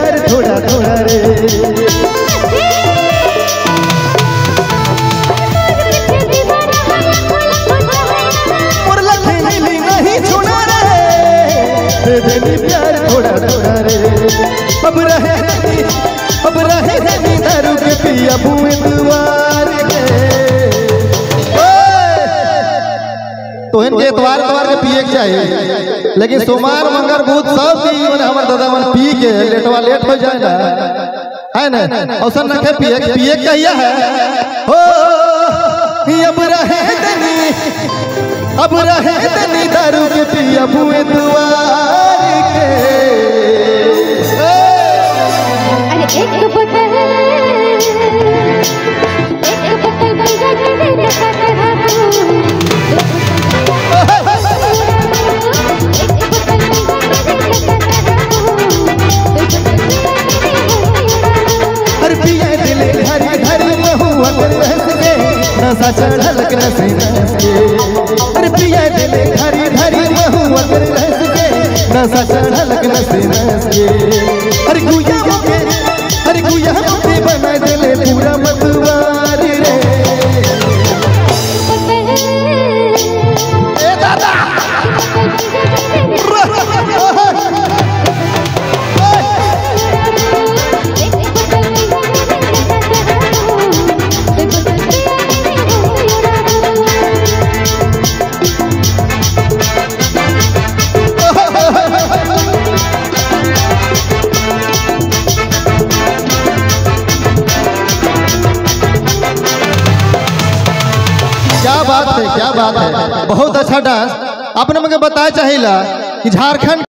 प्यार थोड़ा थोड़ा रे। और लखनी नहीं छुड़ा रे, देनी प्यार थोड़ा थोड़ा रे। अब रहे नहीं दारू के पिया बुए दुआर के। तो इनके एतवार के पिए के चाहिए, लेकिन सोमवार मंगर बुध सब दिन हमारे दादा मन पी के लेटवा लेट हो जाए ना, है ना? औसन न पिए कहिया है हो। अब रहे दनी दारू के पिया बुए दुआर के। एक बोतल हर पिया दिल धरी धरी महुआ कर सके नशा चढ़ल के। हर पिया दिल धरी धरी महुआ कर सके नशा चढ़ल के। हर गुया के बना दिले पूरा मतवार रे। ए दादा क्या बात है, बहुत अच्छा डांस आपने मुझे बताया चाहिए कि झारखंड